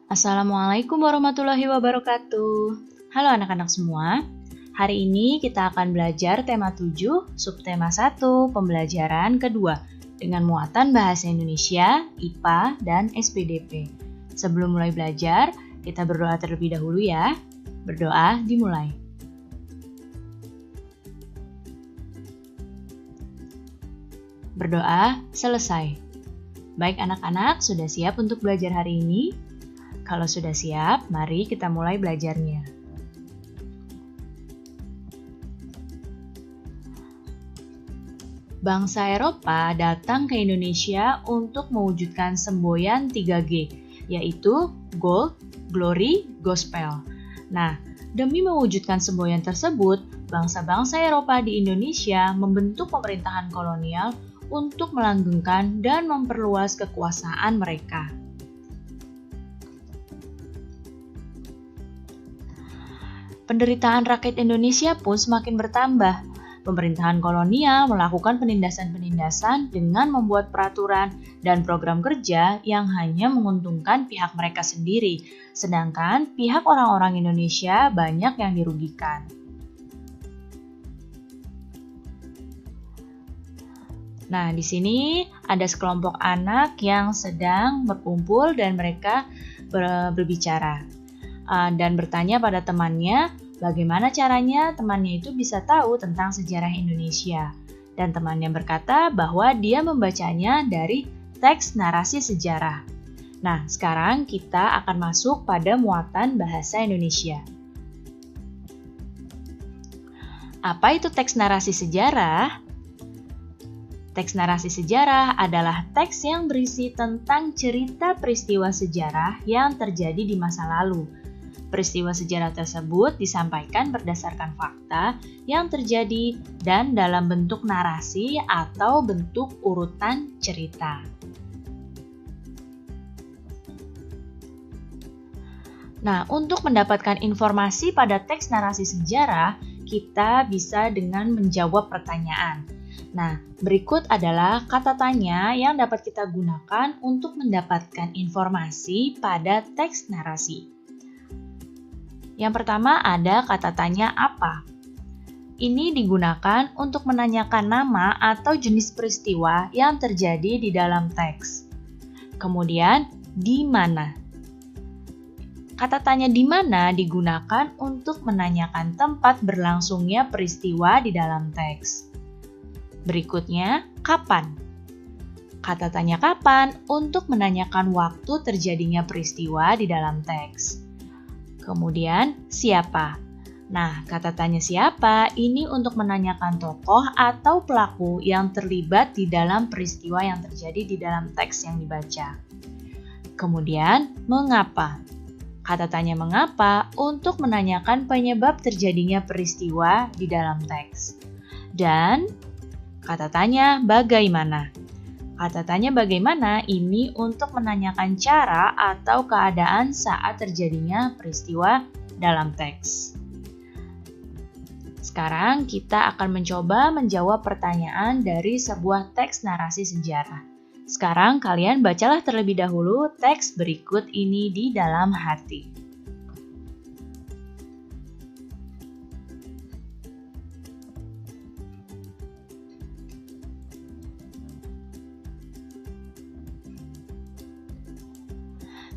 Assalamualaikum warahmatullahi wabarakatuh. Halo anak-anak semua. Hari ini kita akan belajar tema 7, subtema 1, pembelajaran kedua dengan muatan bahasa Indonesia, IPA, dan SPDP. Sebelum mulai belajar, kita berdoa terlebih dahulu ya. Berdoa dimulai. Berdoa selesai. Baik anak-anak, sudah siap untuk belajar hari ini? Kalau sudah siap, mari kita mulai belajarnya. Bangsa Eropa datang ke Indonesia untuk mewujudkan semboyan 3G, yaitu Gold, Glory, Gospel. Nah, demi mewujudkan semboyan tersebut, bangsa-bangsa Eropa di Indonesia membentuk pemerintahan kolonial untuk melanggengkan dan memperluas kekuasaan mereka. Penderitaan rakyat Indonesia pun semakin bertambah. Pemerintahan kolonial melakukan penindasan-penindasan dengan membuat peraturan dan program kerja yang hanya menguntungkan pihak mereka sendiri, sedangkan pihak orang-orang Indonesia banyak yang dirugikan. Nah, di sini ada sekelompok anak yang sedang berkumpul dan mereka berbicara dan bertanya pada temannya bagaimana caranya temannya itu bisa tahu tentang sejarah Indonesia. Dan temannya berkata bahwa dia membacanya dari teks narasi sejarah. Nah, sekarang kita akan masuk pada muatan bahasa Indonesia. Apa itu teks narasi sejarah? Teks narasi sejarah adalah teks yang berisi tentang cerita peristiwa sejarah yang terjadi di masa lalu. Peristiwa sejarah tersebut disampaikan berdasarkan fakta yang terjadi dan dalam bentuk narasi atau bentuk urutan cerita. Nah, untuk mendapatkan informasi pada teks narasi sejarah, kita bisa dengan menjawab pertanyaan. Nah, berikut adalah kata tanya yang dapat kita gunakan untuk mendapatkan informasi pada teks narasi. Yang pertama ada kata tanya apa. Ini digunakan untuk menanyakan nama atau jenis peristiwa yang terjadi di dalam teks. Kemudian, di mana. Kata tanya di mana digunakan untuk menanyakan tempat berlangsungnya peristiwa di dalam teks. Berikutnya, kapan? Kata tanya kapan untuk menanyakan waktu terjadinya peristiwa di dalam teks. Kemudian, siapa? Nah, kata tanya siapa ini untuk menanyakan tokoh atau pelaku yang terlibat di dalam peristiwa yang terjadi di dalam teks yang dibaca. Kemudian, mengapa? Kata tanya mengapa untuk menanyakan penyebab terjadinya peristiwa di dalam teks. Dan kata tanya bagaimana. Kata tanya bagaimana ini untuk menanyakan cara atau keadaan saat terjadinya peristiwa dalam teks. Sekarang kita akan mencoba menjawab pertanyaan dari sebuah teks narasi sejarah. Sekarang kalian bacalah terlebih dahulu teks berikut ini di dalam hati.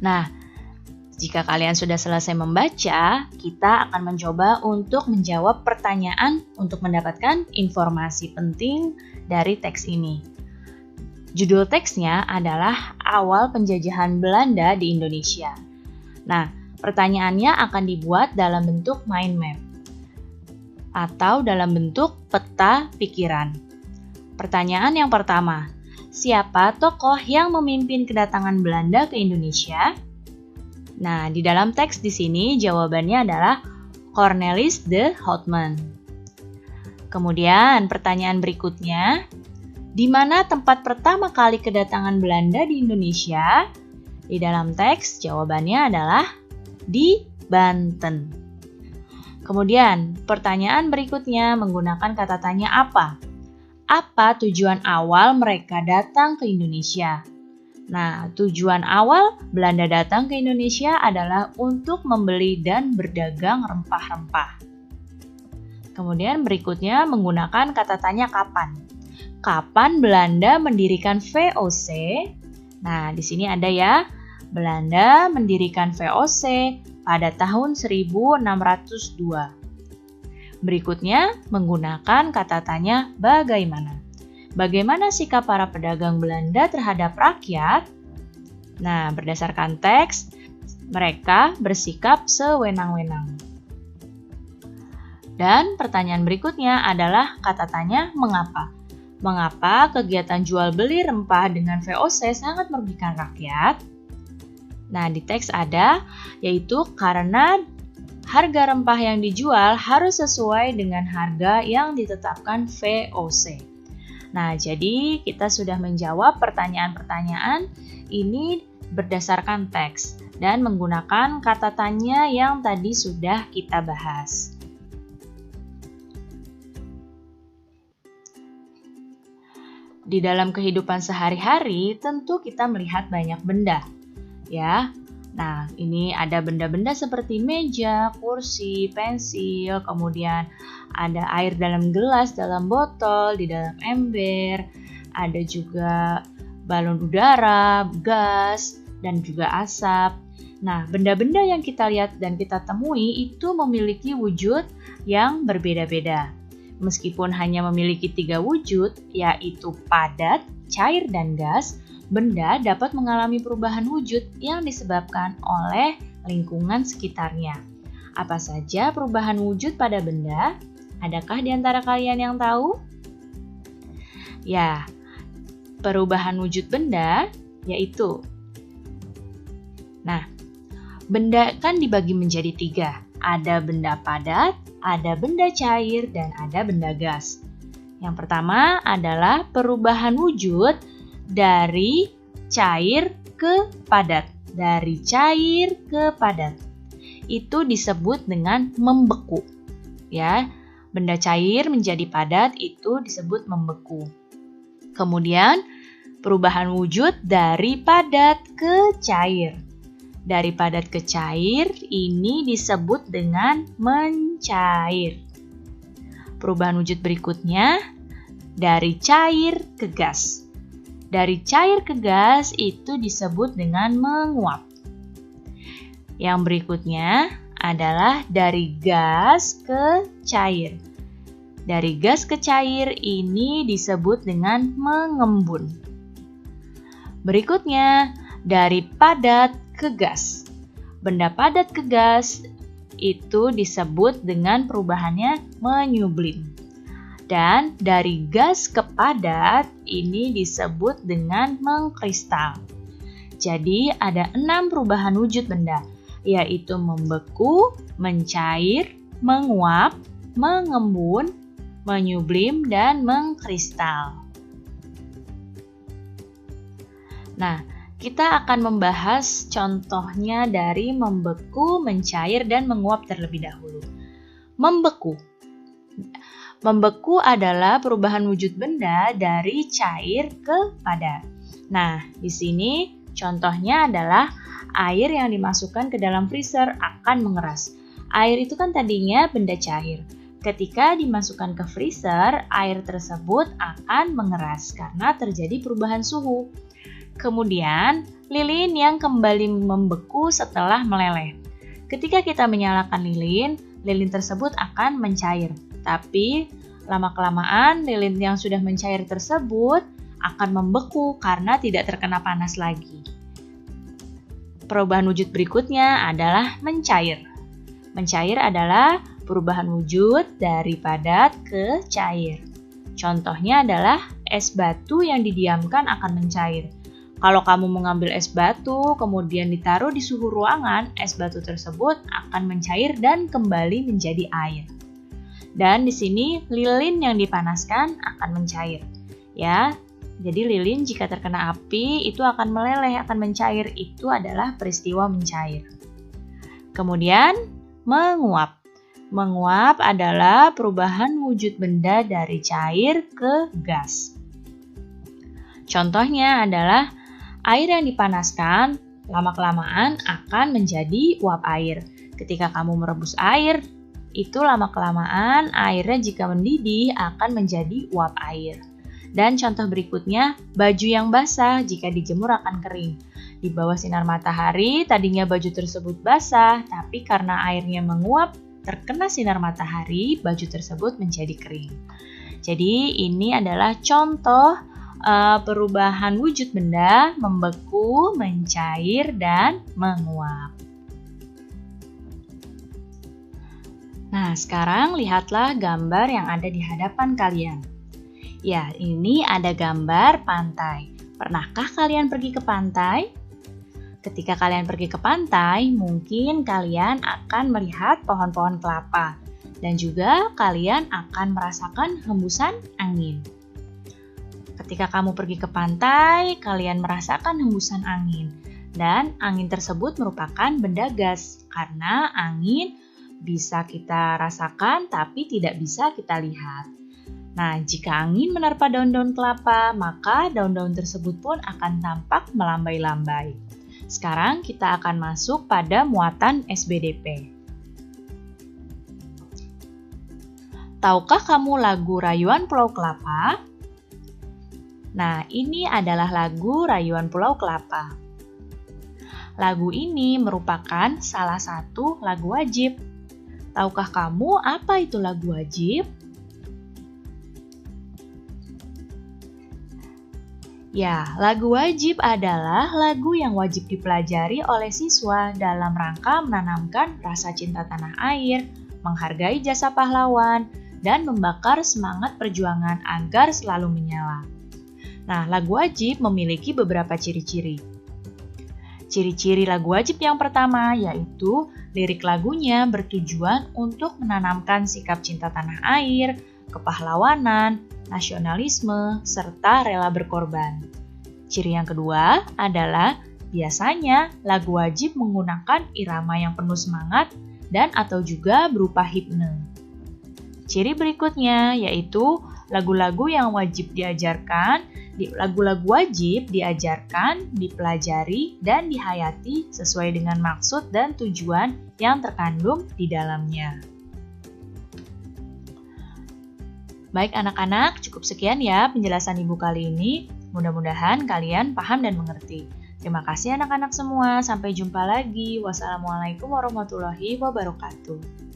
Nah, jika kalian sudah selesai membaca, kita akan mencoba untuk menjawab pertanyaan untuk mendapatkan informasi penting dari teks ini. Judul teksnya adalah Awal Penjajahan Belanda di Indonesia. Nah, pertanyaannya akan dibuat dalam bentuk mind map atau dalam bentuk peta pikiran. Pertanyaan yang pertama, siapa tokoh yang memimpin kedatangan Belanda ke Indonesia? Nah, di dalam teks di sini jawabannya adalah Cornelis de Houtman. Kemudian pertanyaan berikutnya, di mana tempat pertama kali kedatangan Belanda di Indonesia? Di dalam teks jawabannya adalah di Banten. Kemudian pertanyaan berikutnya menggunakan kata tanya apa? Apa tujuan awal mereka datang ke Indonesia? Nah, tujuan awal Belanda datang ke Indonesia adalah untuk membeli dan berdagang rempah-rempah. Kemudian berikutnya menggunakan kata tanya kapan. Kapan Belanda mendirikan VOC? Nah, di sini ada ya. Belanda mendirikan VOC pada tahun 1602. Berikutnya menggunakan kata tanya bagaimana. Bagaimana sikap para pedagang Belanda terhadap rakyat? Nah, berdasarkan teks, mereka bersikap sewenang-wenang. Dan pertanyaan berikutnya adalah kata tanya mengapa. Mengapa kegiatan jual beli rempah dengan VOC sangat merugikan rakyat? Nah, di teks ada, yaitu karena harga rempah yang dijual harus sesuai dengan harga yang ditetapkan VOC. Nah, jadi kita sudah menjawab pertanyaan-pertanyaan ini berdasarkan teks dan menggunakan kata tanya yang tadi sudah kita bahas. Di dalam kehidupan sehari-hari, tentu kita melihat banyak benda, ya. Nah, ini ada benda-benda seperti meja, kursi, pensil, kemudian ada air dalam gelas, dalam botol, di dalam ember, ada juga balon udara, gas, dan juga asap. Nah, benda-benda yang kita lihat dan kita temui itu memiliki wujud yang berbeda-beda. Meskipun hanya memiliki 3 wujud, yaitu padat, cair, dan gas, benda dapat mengalami perubahan wujud yang disebabkan oleh lingkungan sekitarnya. Apa saja perubahan wujud pada benda? Adakah di antara kalian yang tahu? Ya, perubahan wujud benda yaitu. Nah, benda kan dibagi menjadi 3. Ada benda padat, ada benda cair, dan ada benda gas. Yang pertama adalah perubahan wujud dari cair ke padat. Dari cair ke padat. Itu disebut dengan membeku. Ya, benda cair menjadi padat itu disebut membeku. Kemudian, perubahan wujud dari padat ke cair. Dari padat ke cair ini disebut dengan mencair. Perubahan wujud berikutnya dari cair ke gas. Dari cair ke gas itu disebut dengan menguap. Yang berikutnya adalah dari gas ke cair. Dari gas ke cair ini disebut dengan mengembun. Berikutnya, dari padat ke gas. Benda padat ke gas itu disebut dengan perubahannya menyublim. Dan dari gas ke padat ini disebut dengan mengkristal. Jadi ada 6 perubahan wujud benda, yaitu membeku, mencair, menguap, mengembun, menyublim, dan mengkristal. Nah, kita akan membahas contohnya dari membeku, mencair, dan menguap terlebih dahulu. Membeku. Membeku adalah perubahan wujud benda dari cair ke padat. Nah, di sini contohnya adalah air yang dimasukkan ke dalam freezer akan mengeras. Air itu kan tadinya benda cair. Ketika dimasukkan ke freezer, air tersebut akan mengeras karena terjadi perubahan suhu. Kemudian, lilin yang kembali membeku setelah meleleh. Ketika kita menyalakan lilin, lilin tersebut akan mencair. Tapi, lama-kelamaan lilin yang sudah mencair tersebut akan membeku karena tidak terkena panas lagi. Perubahan wujud berikutnya adalah mencair. Mencair adalah perubahan wujud dari padat ke cair. Contohnya adalah es batu yang didiamkan akan mencair. Kalau kamu mengambil es batu, kemudian ditaruh di suhu ruangan, es batu tersebut akan mencair dan kembali menjadi air. Dan di sini lilin yang dipanaskan akan mencair. Ya, jadi lilin jika terkena api itu akan meleleh, akan mencair. Itu adalah peristiwa mencair. Kemudian menguap. Menguap adalah perubahan wujud benda dari cair ke gas. Contohnya adalah Air yang dipanaskan lama-kelamaan akan menjadi uap air. Ketika kamu merebus air, itu lama-kelamaan airnya jika mendidih akan menjadi uap air. Dan contoh berikutnya, baju yang basah jika dijemur akan kering. Di bawah sinar matahari, tadinya baju tersebut basah, tapi karena airnya menguap, terkena sinar matahari, baju tersebut menjadi kering. Jadi ini adalah contoh perubahan wujud benda membeku, mencair, dan menguap. Nah, sekarang lihatlah gambar yang ada di hadapan kalian. Ya, ini ada gambar pantai. Pernahkah kalian pergi ke pantai? Ketika kalian pergi ke pantai, mungkin kalian akan melihat pohon-pohon kelapa. Dan juga kalian akan merasakan hembusan angin. Ketika kamu pergi ke pantai, kalian merasakan hembusan angin. Dan angin tersebut merupakan benda gas, karena angin bisa kita rasakan tapi tidak bisa kita lihat. Nah, jika angin menerpa daun-daun kelapa, maka daun-daun tersebut pun akan tampak melambai-lambai. Sekarang kita akan masuk pada muatan SBDP. Tahukah kamu lagu Rayuan Pulau Kelapa? Nah, ini adalah lagu Rayuan Pulau Kelapa. Lagu ini merupakan salah satu lagu wajib. Tahukah kamu apa itu lagu wajib? Ya, lagu wajib adalah lagu yang wajib dipelajari oleh siswa dalam rangka menanamkan rasa cinta tanah air, menghargai jasa pahlawan, dan membakar semangat perjuangan agar selalu menyala. Nah, lagu wajib memiliki beberapa ciri-ciri. Ciri-ciri lagu wajib yang pertama yaitu lirik lagunya bertujuan untuk menanamkan sikap cinta tanah air, kepahlawanan, nasionalisme, serta rela berkorban. Ciri yang kedua adalah biasanya lagu wajib menggunakan irama yang penuh semangat dan atau juga berupa himne. Ciri berikutnya yaitu lagu-lagu yang wajib diajarkan, lagu-lagu wajib diajarkan, dipelajari, dan dihayati sesuai dengan maksud dan tujuan yang terkandung di dalamnya. Baik anak-anak, cukup sekian ya penjelasan Ibu kali ini. Mudah-mudahan kalian paham dan mengerti. Terima kasih anak-anak semua, sampai jumpa lagi. Wassalamualaikum warahmatullahi wabarakatuh.